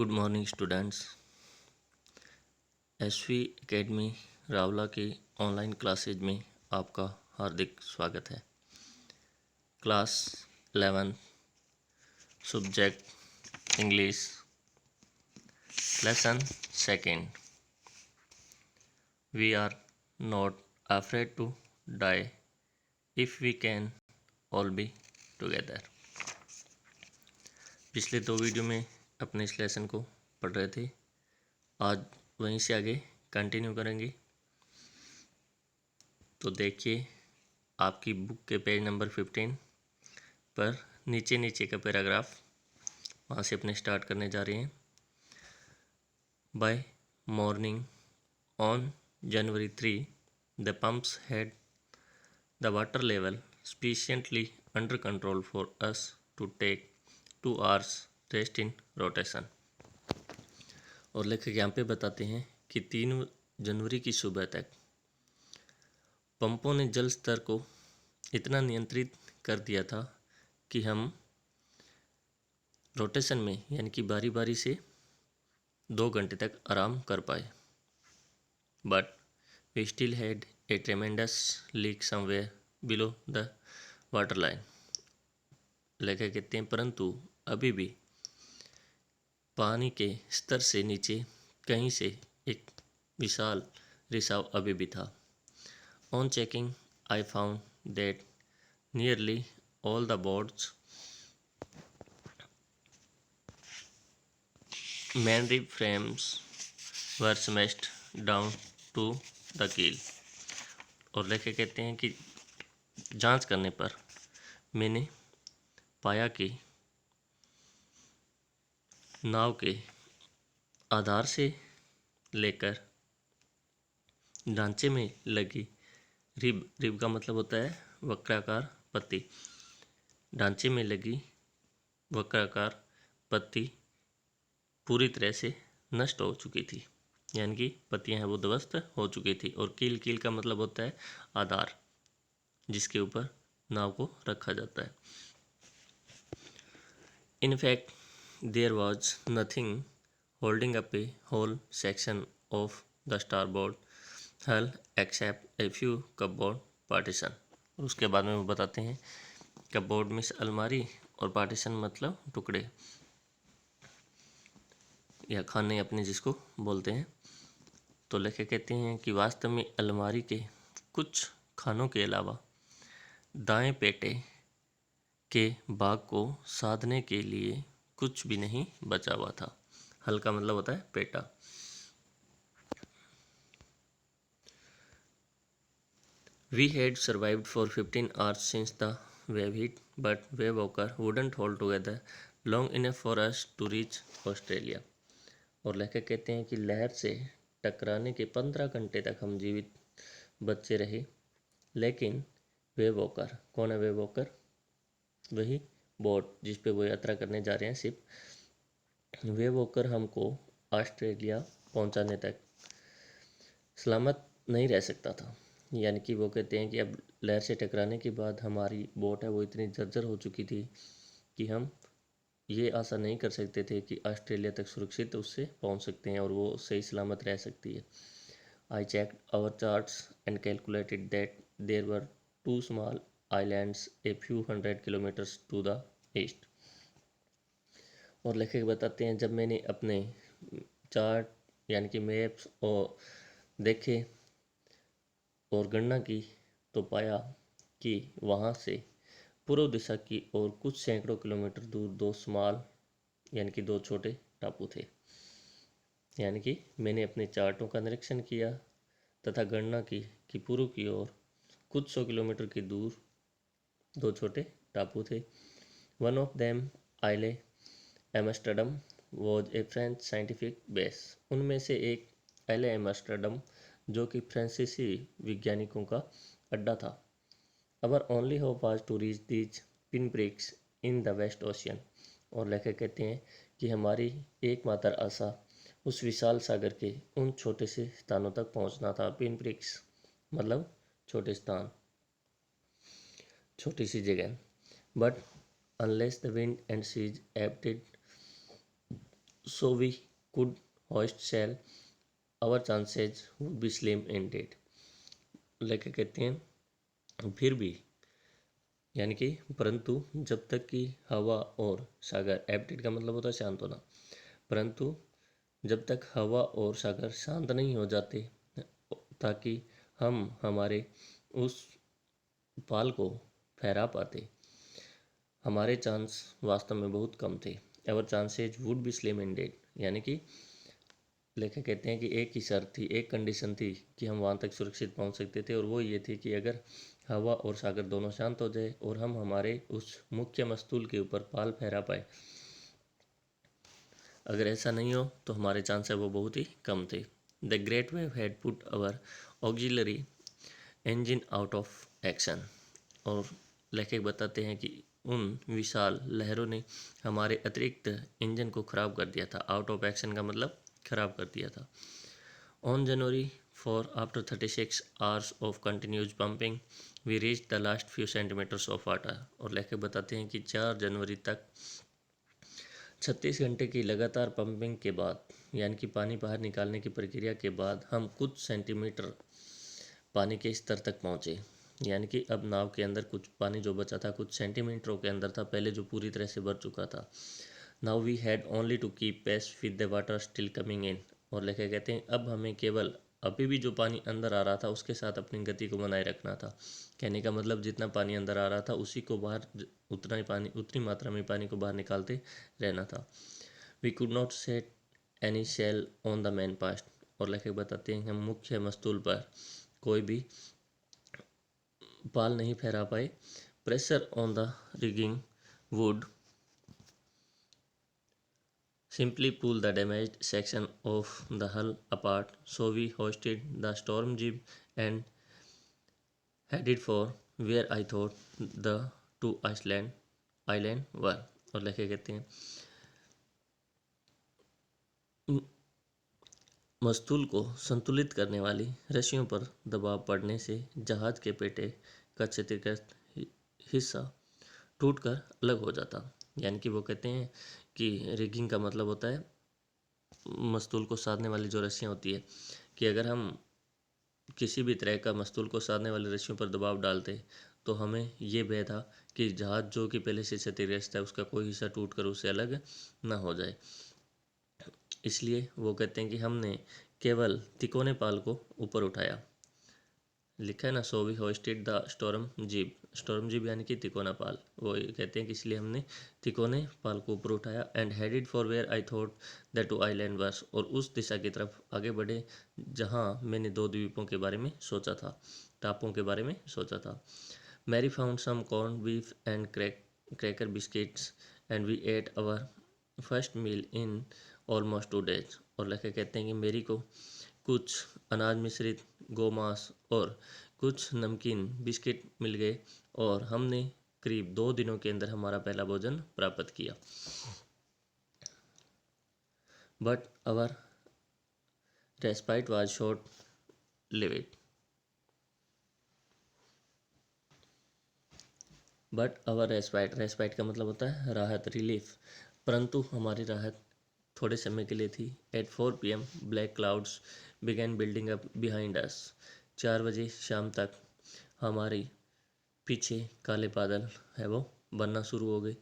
Good morning students. SV academy Rawla के online classes में आपका हार्दिक स्वागत है। Class 11 subject English lesson second. We are not afraid to die if we can all be together. पिछले दो वीडियो में अपने इस लेसन को पढ़ रहे थे, आज वहीं से आगे कंटिन्यू करेंगे। तो देखिए आपकी बुक के पेज नंबर 15 पर नीचे का पैराग्राफ, वहाँ से अपने स्टार्ट करने जा रहे हैं। By morning on January 3, the pumps had the water level sufficiently under control for us to take 2 hours rest in rotation। और लेखक यहाँ पे बताते हैं कि 3 जनवरी की सुबह तक पंपों ने जल स्तर को इतना नियंत्रित कर दिया था कि हम रोटेशन में यानी कि बारी बारी से 2 घंटे तक आराम कर पाए। But we still had a tremendous leak somewhere below the water line. लेखक कहते हैं परंतु अभी भी पानी के स्तर से नीचे कहीं से एक विशाल रिसाव अभी भी था। On checking I found that nearly all the boards main frames were smashed down to the keel. और लेखक कहते हैं कि जांच करने पर मैंने पाया कि नाव के आधार से लेकर ढांचे में लगी रिब का मतलब होता है वक्राकार पत्ती। ढांचे में लगी वक्राकार पत्ती पूरी तरह से नष्ट हो चुकी थी, यानी कि पत्तियां हैं वो ध्वस्त हो चुकी थी। और कील का मतलब होता है आधार, जिसके ऊपर नाव को रखा जाता है। In fact, there was nothing holding up a whole section of the starboard hull except a few cupboard partition। उसके बाद में वो बताते हैं कपबोर्ड में से अलमारी और पार्टीशन मतलब टुकड़े या खाने अपने जिसको बोलते हैं। तो लेखक कहते हैं कि वास्तव में अलमारी के कुछ खानों के अलावा दाएं पेटे के भाग को साधने के लिए कुछ भी नहीं बचा हुआ था। हल का मतलब होता है PETA. We had survived for 15 hours since the wave hit, but wave walker wouldn't hold together long enough for us to reach Australia। और लेखक कहते हैं कि लहर से टकराने के 15 घंटे तक हम जीवित बचे रहे, लेकिन वेव वॉकर, कौन है वेव वॉकर? वही बोट जिस पे वो यात्रा करने जा रहे हैं, शिप। वेव वॉकर हमको ऑस्ट्रेलिया पहुंचाने तक सलामत नहीं रह सकता था। यानी कि वो कहते हैं कि अब लहर से टकराने के बाद हमारी बोट है वो इतनी जर्जर हो चुकी थी कि हम ये आशा नहीं कर सकते थे कि ऑस्ट्रेलिया तक सुरक्षित उससे पहुंच सकते हैं और वो सही सलामत रह सकती है। I checked our charts and calculated that there were 2 small islands a few 100 kilometres to the east. और लेखक बताते हैं जब मैंने अपने चार्ट यानी कि मैप्स और देखे और गणना की तो पाया कि वहाँ से पूर्व दिशा की ओर कुछ सैकड़ों किलोमीटर दूर 2 स्मॉल यानी कि 2 छोटे टापू थे। यानी कि मैंने अपने चार्टों का निरीक्षण किया तथा गणना की कि पूर्व की ओर कुछ 100 किलोमीटर की दूर 2 छोटे टापू थे। वन ऑफ देम आइले Amsterdam was a French scientific base. उनमें से एक आइले एम्स्टर्डम जो कि फ्रांसीसी वैज्ञानिकों का अड्डा था। Our only hope was to reach these pin breaks in the west ocean. और लेखक कहते हैं कि हमारी एकमात्र आशा उस विशाल सागर के उन छोटे से स्थानों तक पहुंचना था। पिन ब्रेक्स मतलब छोटे स्थान, छोटी सी जगह। But unless the wind and seas abated so we could hoist sail, our chances would be slim indeed. लेके कहते हैं फिर भी, यानी कि परंतु जब तक कि हवा और सागर, एब्टिट का मतलब होता है शांत होना, परंतु जब तक हवा और सागर शांत नहीं हो जाते ताकि हम हमारे उस पाल को फहरा पाते, हमारे चांस वास्तव में बहुत कम थे। Ever chances would be slim ended, यानी कि लेखक कहते हैं कि एक ही शर्त थी, एक कंडीशन थी कि हम वहाँ तक सुरक्षित पहुँच सकते थे, और वो ये थी कि अगर हवा और सागर दोनों शांत हो जाए और हम हमारे उस मुख्य मस्तूल के ऊपर पाल फहरा पाए। अगर ऐसा नहीं हो तो हमारे चांस है वो बहुत ही कम थे। The great wave had put our auxiliary engine out of action, और लेखक बताते हैं कि उन विशाल लहरों ने हमारे अतिरिक्त इंजन को ख़राब कर दिया था। आउट ऑफ एक्शन का मतलब ख़राब कर दिया था। On January 4, after 36 hours of continuous pumping, we reached the last few centimeters of water। और लेखक बताते हैं कि 4 जनवरी तक 36 घंटे की लगातार पंपिंग के बाद, यानी कि पानी बाहर निकालने की प्रक्रिया के बाद, हम कुछ सेंटीमीटर पानी के स्तर तक पहुँचे। यानी कि अब नाव के अंदर कुछ पानी जो बचा था कुछ सेंटीमीटरों के अंदर था, पहले जो पूरी तरह से भर चुका था। Now we had only to keep pace with the water still coming in. और लेखक कहते हैं अब हमें केवल अभी भी जो पानी अंदर आ रहा था उसके साथ अपनी गति को बनाए रखना था। कहने का मतलब जितना पानी अंदर आ रहा था उसी को बाहर, उतना ही पानी, उतनी मात्रा में पानी को बाहर निकालते रहना था। We could not set any sail on the main mast. और लेखक बताते हैं कि हम मुख्य मस्तूल पर कोई भी पाल नहीं फहरा पाए। Pressure on the rigging would simply pull the damaged section of the hull apart, so we hoisted the storm jib and headed for where I thought the two island were। और लेके कहते हैं मस्तूल को संतुलित करने वाली रस्सियों पर दबाव पड़ने से जहाज के पेटे का क्षतिग्रस्त हिस्सा टूटकर अलग हो जाता। यानी कि वो कहते हैं कि रिगिंग का मतलब होता है मस्तूल को साधने वाली जो रस्सियाँ होती है, कि अगर हम किसी भी तरह का मस्तूल को साधने वाली रस्सियों पर दबाव डालते तो हमें ये भय था कि जहाज़ जो कि पहले से क्षतिग्रस्त है उसका कोई हिस्सा टूट कर उससे अलग ना हो जाए। इसलिए वो कहते हैं कि हमने केवल तिकोने पाल को ऊपर उठाया। लिखा है ना, so we hoisted the storm jib. Storm jib यानी कि तिकोना पाल। वो कहते हैं कि इसलिए हमने तिकोने पाल को ऊपर उठाया। And headed for where I thought the two island were. और उस दिशा की तरफ आगे बढ़े जहां मैंने दो द्वीपों के बारे में सोचा था, टापुओं के बारे में सोचा था। Mary found some corn beef and cracker biscuits and we ate our first meal in almost 2 days। और लेखक कहते हैं कि मेरी को कुछ अनाज मिश्रित गोमांस और कुछ नमकीन बिस्किट मिल गए और हमने करीब 2 दिनों के अंदर हमारा पहला भोजन प्राप्त किया। But our respite was short lived. But our respite का मतलब होता है राहत, रिलीफ। परंतु हमारी राहत थोड़े समय के लिए थी। At 4 PM black clouds began building up behind us. 4 बजे शाम तक हमारी पीछे काले बादल है वो बनना शुरू हो गए।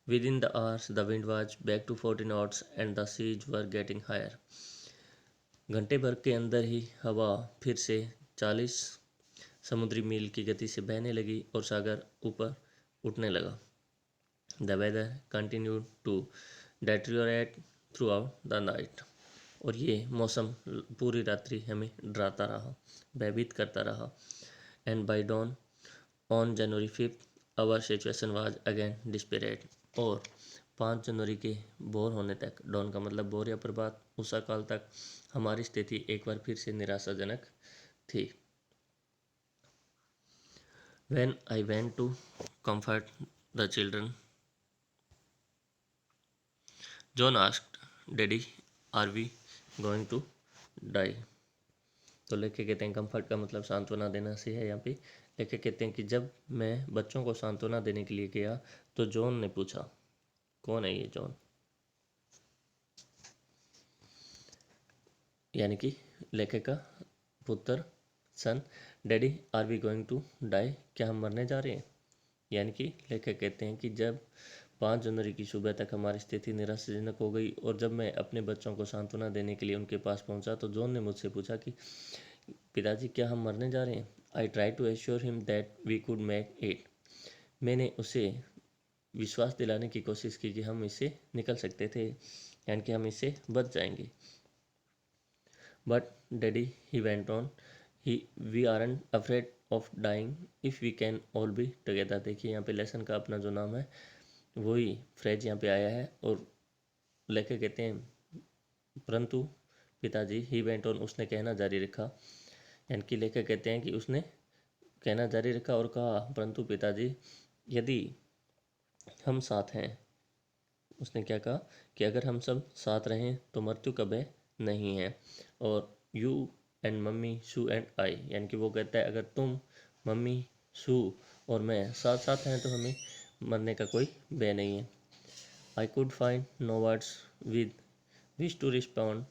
Within the hours the wind was back to 14 knots and the seas were getting higher. घंटे भर के अंदर ही हवा फिर से 40 समुद्री मील की गति से बहने लगी और सागर ऊपर उठने लगा। The weather continued to deteriorate throughout the night. और ये मौसम पूरी रात्रि हमें डराता रहा, भयभीत करता रहा। And by dawn on January 5 our situation was again desperate. और 5 जनवरी के भोर होने तक, डॉन का मतलब भोर या प्रभात, उषा काल तक हमारी स्थिति एक बार फिर से निराशाजनक थी। When I went to comfort the children, John asked, "Daddy, are we going to die?" तो लेके कहते हैं कंफर्ट का मतलब सांत्वना देना से है यहाँ पे। लेके कहते हैं कि जब मैं बच्चों को सांत्वना देने के लिए गया तो जॉन ने पूछा, कौन है ये जॉन? यानी कि लेखक का पुत्र son, daddy are we going to die, क्या हम मरने जा रहे हैं। यानी कि लेखक कहते हैं कि जब 5 जनवरी की सुबह तक हमारी स्थिति निराशाजनक हो गई और जब मैं अपने बच्चों को सांत्वना देने के लिए उनके पास पहुंचा तो जॉन ने मुझसे पूछा कि पिताजी क्या हम मरने जा रहे हैं। I try to assure him that we could make it. मैंने उसे विश्वास दिलाने की कोशिश की कि हम इससे निकल सकते थे, यानी कि हम इससे बच जाएंगे। But daddy, he went on, he we aren't afraid of dying if we can all be together. देखिए यहाँ पे लेसन का अपना जो नाम है वही फ्रेज यहाँ पे आया है और लेखक कहते हैं परंतु पिताजी, ही वेंट ऑन, उसने कहना जारी रखा। यानी कि लेखक कहते हैं कि उसने कहना जारी रखा और कहा परंतु पिताजी, यदि हम साथ हैं, उसने क्या कहा कि अगर हम सब साथ रहें तो मृत्यु कभी नहीं है। और you and mummy, shoe and I, यानी कि वो कहता है अगर तुम, मम्मी, शू और मैं साथ साथ हैं तो हमें मरने का कोई भय नहीं है। I could find no words with which to respond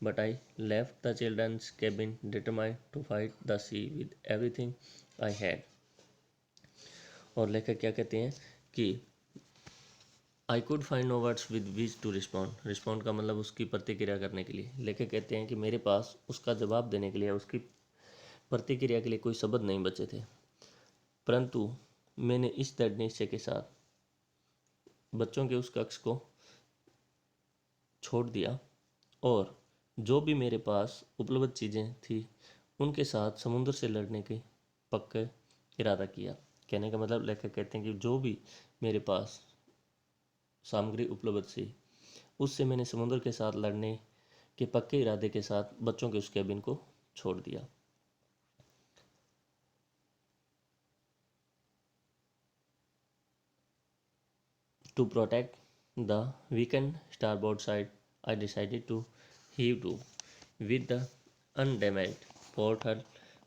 but I left the children's cabin determined to fight the sea with everything I had. और लेखक क्या कहते हैं कि I could find no words with which to respond. Respond का मतलब उसकी प्रतिक्रिया करने के लिए। लेखक कहते हैं कि मेरे पास उसका जवाब देने के लिए, उसकी प्रतिक्रिया के लिए कोई शब्द नहीं बचे थे, परंतु मैंने इस दृढ़ निश्चय के साथ बच्चों के उस कक्ष को छोड़ दिया और जो भी मेरे पास उपलब्ध चीज़ें थी उनके साथ समुद्र से लड़ने के पक्का इरादा किया। कहने का मतलब लेखक कहते हैं कि जो भी मेरे पास सामग्री उपलब्ध थी उससे मैंने समुद्र के साथ लड़ने के पक्के इरादे के साथ बच्चों के उस कैबिन को छोड़ दिया। To protect the weakened starboard side, I decided to heave to, with the undamaged port hull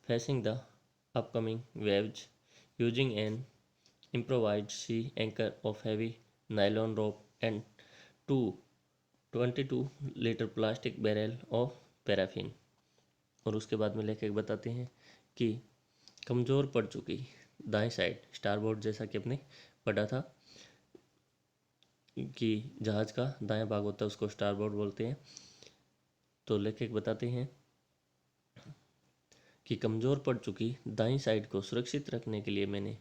facing the upcoming waves, using an improvised sea anchor of heavy nylon rope and two 22-liter plastic barrel of paraffin। और उसके बाद में लेखक बताते हैं कि कमज़ोर पड़ चुकी दाएं साइड, स्टारबोर्ड जैसा कि अपने पढ़ा था कि जहाज़ का दायां भाग होता है उसको स्टारबोर्ड बोलते हैं। तो लेखक बताते हैं कि कमज़ोर पड़ चुकी दाईं साइड को सुरक्षित रखने के लिए मैंने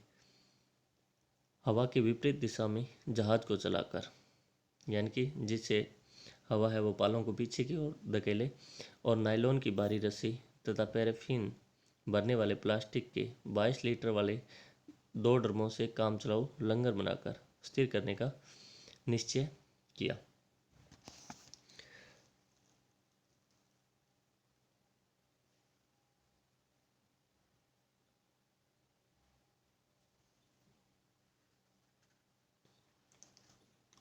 हवा के विपरीत दिशा में जहाज़ को चलाकर, यानी कि जिससे हवा है वो पालों को पीछे की ओर धकेले, और नायलॉन की बारी रस्सी तथा पैराफिन भरने वाले प्लास्टिक के 22 लीटर वाले 2 ड्रमों से काम चलाऊ लंगर बनाकर स्थिर करने का निश्चय किया।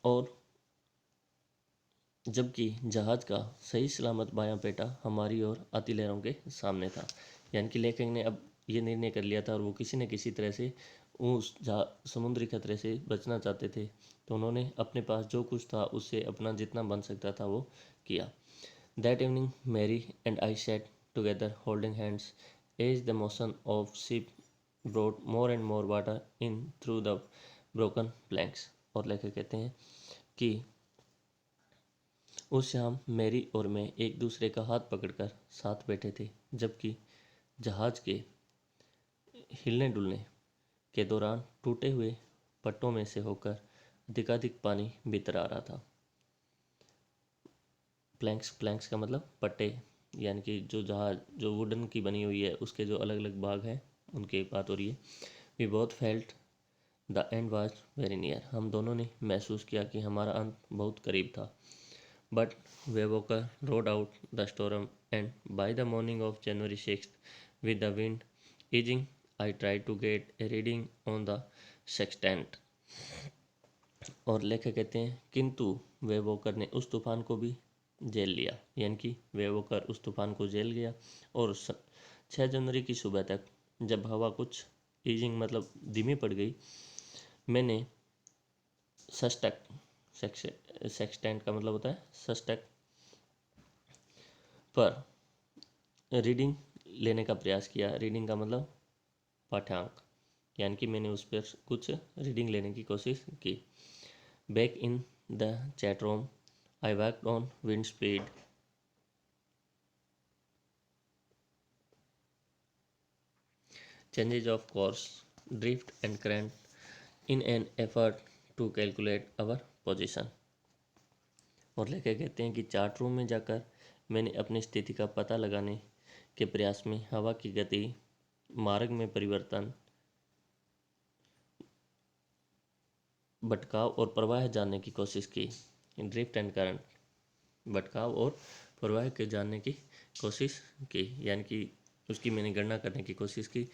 और जबकि जहाज़ का सही सलामत बायां पेटा हमारी ओर आती लहरों के सामने था। यानी कि लेखक ने अब ये निर्णय कर लिया था और वो किसी न किसी तरह से उस समुद्री खतरे से बचना चाहते थे। तो उन्होंने अपने पास जो कुछ था उससे अपना जितना बन सकता था वो किया। That evening Mary and I sat together holding hands as the motion of ship brought more and more water in through the broken planks. और लेखक कहते हैं कि उस शाम मैरी और मैं एक दूसरे का हाथ पकड़कर साथ बैठे थे, जबकि जहाज के हिलने डुलने के दौरान टूटे हुए पट्टों में से होकर अधिकाधिक पानी भीतर आ रहा था। प्लैंक्स, प्लैंक्स का मतलब पट्टे, यानी कि जो जहाज जो वुडन की बनी हुई है उसके जो अलग अलग भाग हैं उनकी बात हो रही है। We both felt the end was very near. हम दोनों ने महसूस किया कि हमारा अंत बहुत करीब था। But Weaver rode out the storm, and by the morning of January 6th, with the wind easing, I tried to get a reading on the sextant। और लेखक कहते हैं किंतु वेवोकर ने उस तूफान को भी झेल लिया, यानी कि वेवोकर उस तूफान को झेल गया और 6 जनवरी की सुबह तक जब हवा कुछ ईजिंग मतलब धीमी पड़ गई, मैंने सस्टक, सेक्सटेंट का मतलब होता है सस्टक पर रीडिंग लेने का प्रयास किया। रीडिंग का मतलब पाठ्यांक, यानी कि मैंने उस पर कुछ रीडिंग लेने की कोशिश की। Back in the chat room I worked on wind speed, changes of course, drift and current in an effort to calculate our position। और लेखक कहते हैं कि चार्ट रूम में जाकर मैंने अपनी स्थिति का पता लगाने के प्रयास में हवा की गति, मार्ग में परिवर्तन, भटकाव और प्रवाह जानने की कोशिश की। ड्रिफ्ट एंड करंट, भटकाव और प्रवाह के जानने की कोशिश की, यानी कि उसकी मैंने गणना करने की कोशिश की।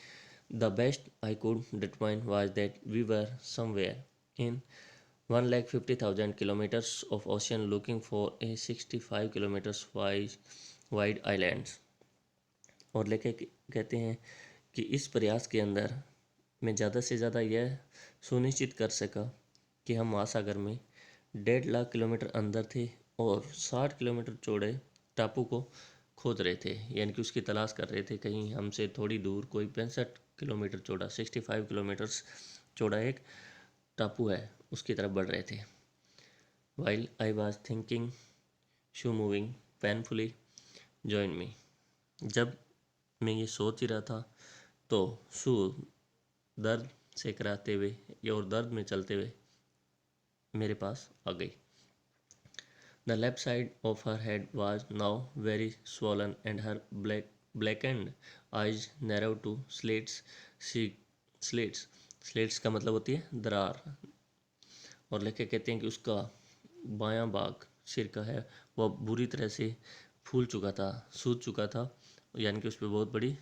The best I could determine was that we were somewhere in 1,50,000 kilometers of ocean looking for a 65 kilometers wide islands। और लेखक कहते हैं कि इस प्रयास के अंदर मैं ज़्यादा से ज़्यादा यह सुनिश्चित कर सका कि हम महासागर में 1.5 लाख किलोमीटर अंदर थे और 60 किलोमीटर चौड़े टापू को खोज रहे थे, यानी कि उसकी तलाश कर रहे थे। कहीं हमसे थोड़ी दूर कोई 65 किलोमीटर चौड़ा, 65 किलोमीटर्स चौड़ा एक टापू है, उसकी तरफ बढ़ रहे थे। While I was thinking shoe moving painfully join me, जब मैं ये सोच ही रहा था तो शू दर्द से कराते हुए और दर्द में चलते हुए मेरे पास आ गई। The left side of her head was now very swollen and her blackened eyes narrowed to slits। Slits, slits का मतलब होती है दरार। और लेखक कहते हैं कि उसका बायां भाग सिर का है वह बुरी तरह से फूल चुका था, सूज चुका था, यानी कि उस पर बहुत बड़ी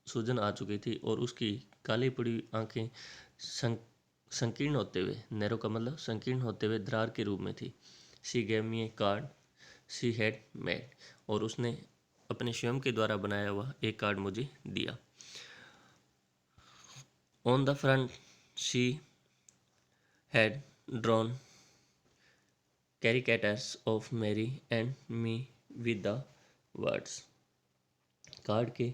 सूजन आ चुकी थी और उसकी काली पड़ी आंखें संकीर्ण होते हुए, नैरो का मतलब संकीर्ण होते हुए दरार के रूप में थी। She gave me A card she had made, और उसने अपने स्वयं के द्वारा बनाया हुआ एक कार्ड मुझे दिया। On the front she had drawn caricatures of Mary and me with the words। Card के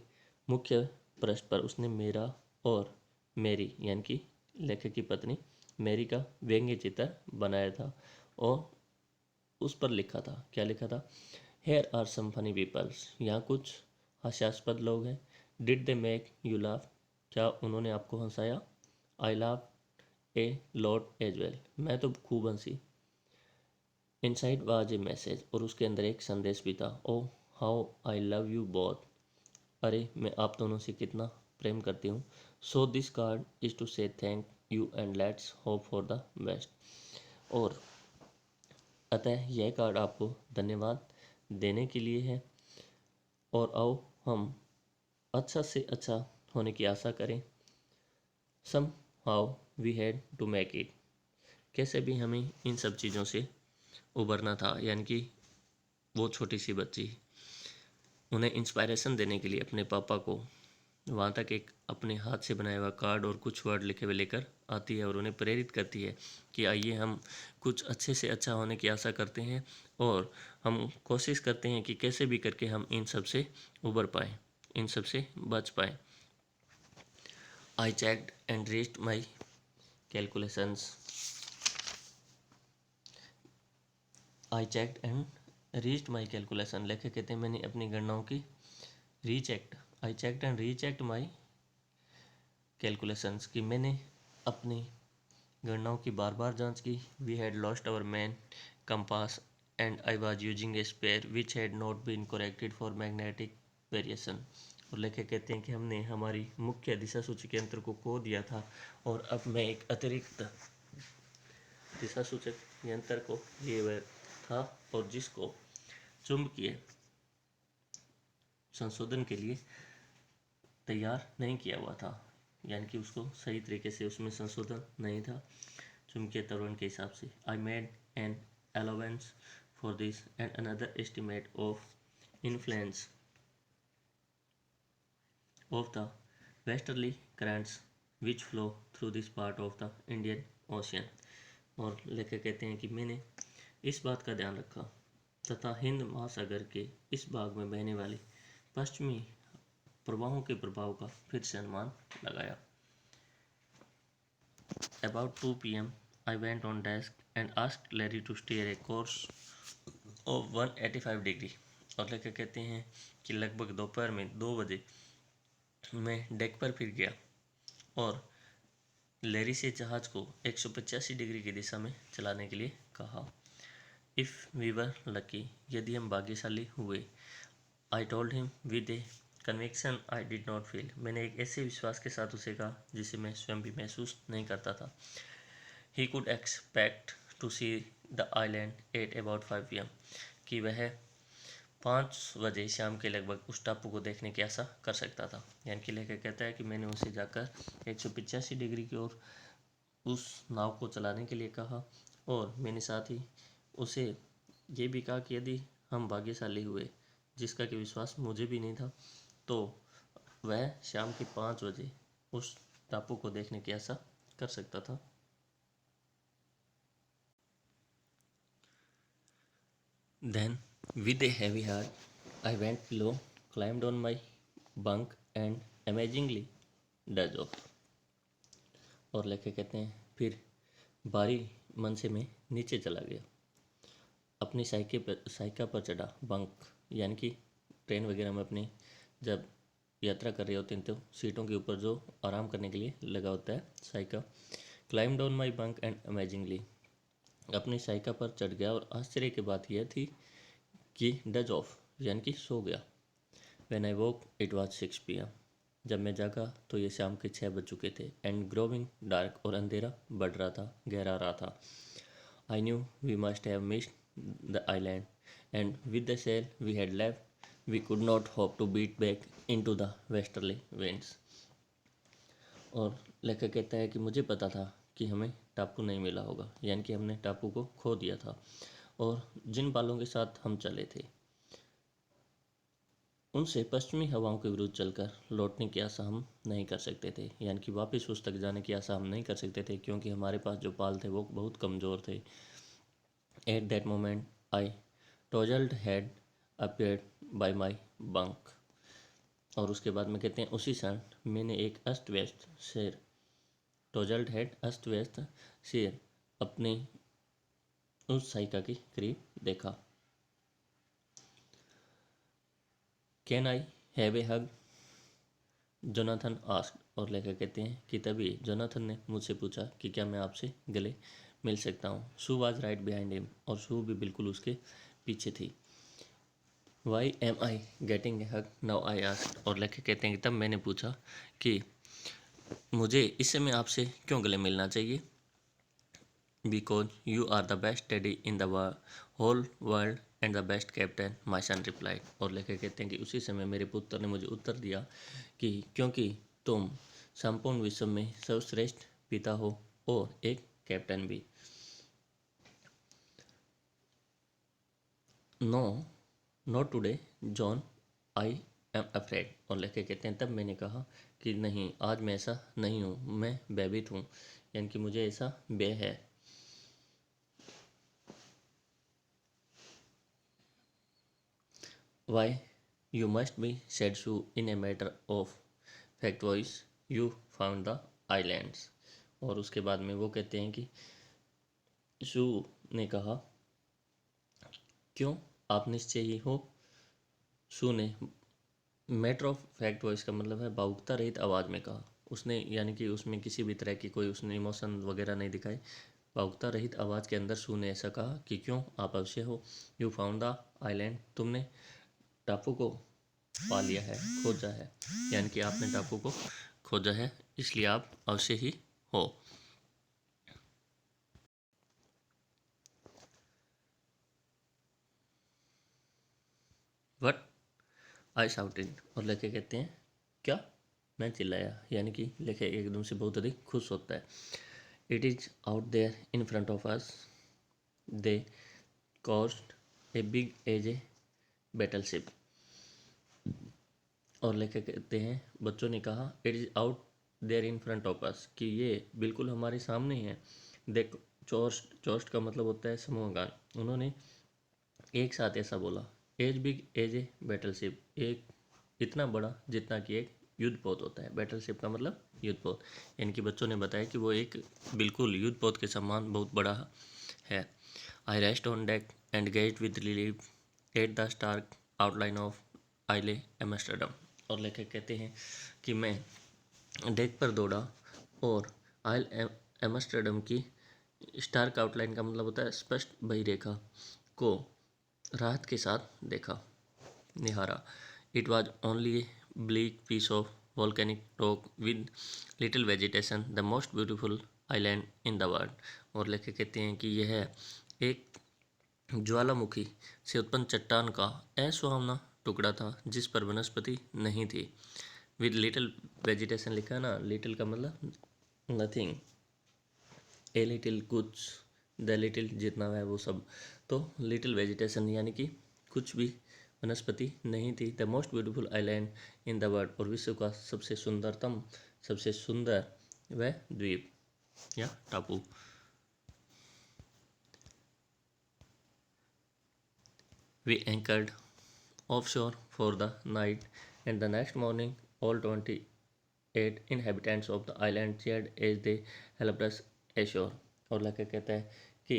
मुख्य पृष्ठ पर उसने मेरा और मेरी, यानी कि लेखक की पत्नी मेरी का व्यंग्य चित्र बनाया था और उस पर लिखा था, क्या लिखा था? Here are some funny peoples, यहाँ कुछ हास्यास्पद लोग हैं। Did they make you laugh, क्या उन्होंने आपको हंसाया? I laugh a lot as well, मैं तो खूब हंसी। इनसाइड वाज ए मैसेज, और उसके अंदर एक संदेश भी था। Oh how I love you both, अरे मैं आप दोनों से कितना प्रेम करती हूँ। So this card is to say thank you and let's hope for the best. और अतः यह कार्ड आपको धन्यवाद देने के लिए है और आओ हम अच्छा से अच्छा होने की आशा करें। Somehow we had to make it, कैसे भी हमें इन सब चीज़ों से उबरना था, यानी कि वो छोटी सी बच्ची उन्हें इंस्पायरेशन देने के लिए अपने पापा को वहाँ तक एक अपने हाथ से बनाया हुआ कार्ड और कुछ वर्ड लिखे हुए लेकर आती है और उन्हें प्रेरित करती है कि आइए हम कुछ अच्छे से अच्छा होने की आशा करते हैं और हम कोशिश करते हैं कि कैसे भी करके हम इन सब से उबर पाएँ, इन सब से बच पाएँ। I checked and rechecked my calculations, I checked and rechecked my calculation, लेखक कहते हैं मैंने अपनी गणनाओं की rechecked, I checked and rechecked my calculations, कि मैंने अपनी गणनाओं की बार बार जांच की। We had lost our main compass and I was using a spare which had not been corrected for magnetic variation. और लेखक कहते हैं कि हमने हमारी मुख्य दिशा सूचक यंत्र को खो दिया था और अब मैं एक अतिरिक्त दिशा सूचक यंत्र को लिए हुए था और जिसको चुंबकीय संशोधन के लिए तैयार नहीं किया हुआ था, यानी कि उसको सही तरीके से उसमें संशोधन नहीं था चुंबकीय त्वरण के हिसाब से। I made an allowance for this and another estimate of influence of the westerly currents which flow through this part of the Indian ocean. और लेखक कहते हैं कि मैंने इस बात का ध्यान रखा तथा हिंद महासागर के इस भाग में बहने वाली पश्चिमी प्रवाहों के प्रभाव का फिर से अनुमान लगाया। About 2 p.m. I went on desk and asked Larry to steer a course of 185 degree. और लेखक कहते हैं कि लगभग दोपहर में 2 बजे मैं डेक पर फिर गया और लैरी से जहाज को 185 डिग्री की दिशा में चलाने के लिए कहा। इफ़ वी वर लकी, यदि हम भाग्यशाली हुए, I told him with A conviction I did not feel, मैंने एक ऐसे विश्वास के साथ उसे कहा जिसे मैं स्वयं भी महसूस नहीं करता था। He could expect to see the island at about 5 p.m, कि वह 5 बजे शाम के लगभग उस टापू को देखने की आशा कर सकता था। यानी कि लेखक कहता है कि मैंने उसे जाकर 185 डिग्री की ओर उस नाव को चलाने के लिए कहा और मैंने साथ ही उसे ये भी कहा कि यदि हम भाग्यशाली हुए, जिसका कि विश्वास मुझे भी नहीं था, तो वह शाम के 5 बजे उस टापू को देखने की आशा कर सकता था। Then, with a heavy heart, I went below, climbed on my bunk and amazingly dozed off। और लेखक कहते हैं फिर भारी मन से मैं नीचे चला गया, अपनी साइका पर चढ़ा। बंक यानी कि ट्रेन वगैरह में अपने जब यात्रा कर रहे होते हैं तो सीटों के ऊपर जो आराम करने के लिए लगा होता है, Saika. Climb down my bunk and amazingly, अपनी साइका पर चढ़ गया और आश्चर्य की बात यह थी कि डज ऑफ यानी कि सो गया। When I woke it was 6 p.m, जब मैं जागा तो ये शाम के 6 बज चुके थे। एंड ग्रोविंग डार्क, और अंधेरा बढ़ रहा था, गहरा रहा था। I knew we must have missed the island and with the sail we had left we could not hope to beat back into the westerly winds. और लेखक कहता है कि मुझे पता था कि हमें टापू नहीं मिला होगा, यानी कि हमने टापू को खो दिया था, और जिन बालों के साथ हम चले थे उनसे पश्चिमी हवाओं के विरुद्ध चलकर लौटने की आशा हम नहीं कर सकते थे, यानी कि वापस उस तक जाने की आशा हम नहीं कर सकते थे, क्योंकि हमारे पास जो पाल थे वो बहुत कमज़ोर थे। At that moment I tousled had appeared by my bunk. और उसके बाद में कहते हैं उसी क्षण मैंने एक अस्त व्यस्त शेर, टोजल्ड हैड अस्त व्यस्त शेर, अपने उस साइका के करीब देखा। Can I have a hug, Jonathan asked. और लेखक कहते हैं कि तभी जोनाथन ने मुझसे पूछा कि क्या मैं आपसे गले मिल सकता हूँ। She was right behind him, और शू भी बिल्कुल उसके पीछे थी। Why am I getting a hug now I asked. और लेखक कहते हैं कि तब मैंने पूछा कि मुझे इस समय आपसे क्यों गले मिलना चाहिए। Because you are the best daddy in the whole world and the best captain, my son replied. और लेखक कहते हैं कि उसी समय मेरे पुत्र ने मुझे उत्तर दिया कि क्योंकि तुम संपूर्ण विश्व में सर्वश्रेष्ठ पिता हो और एक कैप्टन भी। No not today John, I am afraid. और लेखक कहते हैं तब मैंने कहा कि नहीं, आज मैं ऐसा नहीं हूँ, मैं भयभीत हूँ, यानी कि मुझे ऐसा भय है। Why, you must be, said Sue in a matter of fact voice, you found the islands। और उसके बाद में वो कहते हैं कि शू ने कहा क्यों आप निश्चय ही हो। शू ने मैटर ऑफ फैक्ट वॉइस का मतलब है भावुकता रहित आवाज़ में कहा। उसने यानी कि उसमें किसी भी तरह की कोई उसने इमोशन वगैरह नहीं दिखाई। भावुकता रहित आवाज़ के अंदर शू ने ऐसा कहा कि क्यों आप अवश्य हो। यू फाउंड द आइलैंड, तुमने टापू को पा लिया है, खोजा है, यानी कि आपने टापू को खोजा है, इसलिए आप अवश्य ही हो। What I shouted. और लेखे कहते हैं क्या, मैं चिल्लाया, यानी कि लेखे एकदम से बहुत अधिक खुश होता है। It is out there in front of us, they cost a big as a battleship. और लेके कहते हैं बच्चों ने कहा it is out there in front of us, कि ये बिल्कुल हमारे सामने ही है। देख, चोस्ट, चोस्ट का मतलब होता है समूहगान। उन्होंने एक साथ ऐसा बोला, as big as a battleship, एक इतना बड़ा जितना कि एक युद्धपोत होता है। बैटलशिप का मतलब युद्धपोत। इनके बच्चों ने बताया कि वो एक बिल्कुल युद्धपोत के समान बहुत बड़ा है। I rest on deck and gazed with relief at the stark outline of Ile Amsterdam. और लेखक कहते हैं कि मैं डेक पर दौड़ा और आइल एम्स्टर्डम की स्टार्क आउटलाइन का मतलब होता है स्पष्ट बहिरेखा को राहत के साथ देखा, निहारा। It was only a bleak piece of volcanic rock with little vegetation, the most beautiful island in the world। और लेखक कहते हैं कि यह एक ज्वालामुखी से उत्पन्न चट्टान का असुहावना टुकड़ा था जिस पर वनस्पति नहीं थी। विद लिटिल वेजिटेशन लिखा ना, लिटिल का मतलब नथिंग, ए लिटिल कुछ, द लिटिल जितना है वो सब, तो लिटिल वेजिटेशन यानी कि कुछ भी वनस्पति नहीं थी। The most beautiful island in the world, और विश्व का सबसे सुंदरतम, सबसे सुंदर वह द्वीप या टापू। We anchored offshore for the night, and the next morning all 28 inhabitants of the island cheered as they helped us ashore। और लेखक कहता है कि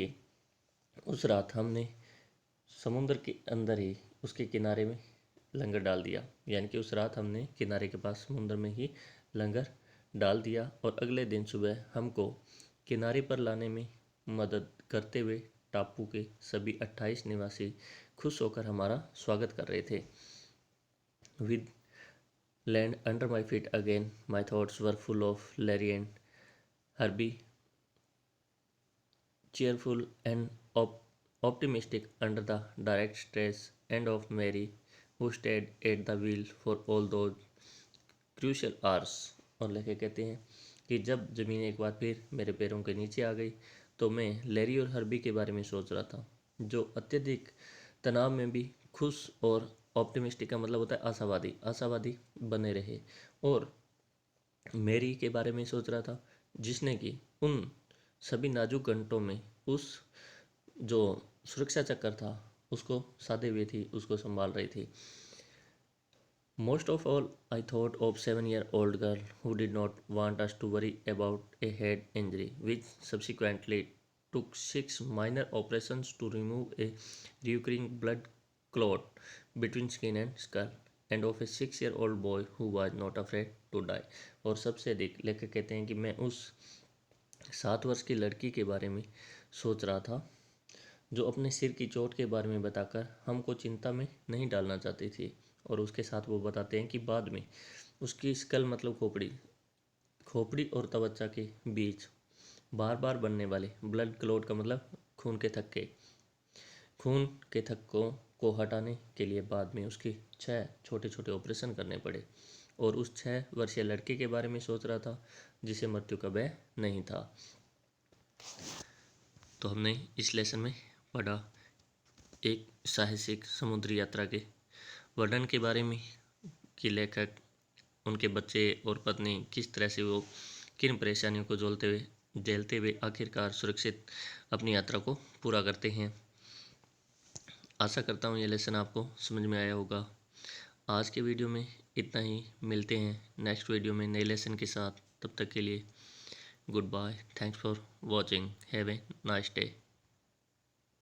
उस रात हमने समुद्र के अंदर ही उसके किनारे में लंगर डाल दिया, यानी कि उस रात हमने किनारे के पास समुद्र में ही लंगर डाल दिया, और अगले दिन सुबह हमको किनारे पर लाने में मदद करते हुए टापू के सभी 28 निवासी खुश होकर हमारा स्वागत कर रहे थे। With land under my feet again my thoughts were full of Larry and Herbie, cheerful and optimistic under the direct stress, and of Mary, who stayed at the wheel for all those crucial hours। और लेके कहते हैं कि जब ज़मीन एक बार फिर मेरे पैरों के नीचे आ गई तो मैं लैरी और हर्बी के बारे में सोच रहा था, जो अत्यधिक तनाव में भी खुश और ऑप्टिमिस्टिक का मतलब होता है आशावादी, आशावादी बने रहे। और मैरी के बारे में सोच रहा था जिसने कि उन सभी नाजुक घंटों में उस जो सुरक्षा चक्कर था उसको साधे हुए थी, उसको संभाल रही थी। Most of all I thought of 7-year-old girl who did not want us to worry about a head injury which subsequently took 6 minor operations to remove a recurring blood clot between skin and skull, and of a 6-year-old boy who was not afraid to die। और सबसे अधिक लेखक कहते हैं कि मैं उस 7 वर्ष की लड़की के बारे में सोच रहा था जो अपने सिर की चोट के बारे में बताकर हमको चिंता में नहीं डालना चाहती थी। और उसके साथ वो बताते हैं कि बाद में उसकी स्कल मतलब खोपड़ी और त्वचा के बीच बार बार बनने वाले ब्लड क्लॉट का मतलब खून के थक्कों को हटाने के लिए बाद में उसकी 6 छोटे छोटे ऑपरेशन करने पड़े। और उस 6 वर्षीय लड़के के बारे में सोच रहा था जिसे मृत्यु का भय नहीं था। तो हमने इस लेसन में पढ़ा एक साहसिक समुद्री यात्रा के वर्णन के बारे में कि लेखक, उनके बच्चे और पत्नी किस तरह से वो किन परेशानियों को झेलते हुए आखिरकार सुरक्षित अपनी यात्रा को पूरा करते हैं। आशा करता हूँ ये लेसन आपको समझ में आया होगा। आज के वीडियो में इतना ही, मिलते हैं नेक्स्ट वीडियो में नए लेसन के साथ। तब तक के लिए good bye, thanks for watching, have a nice day.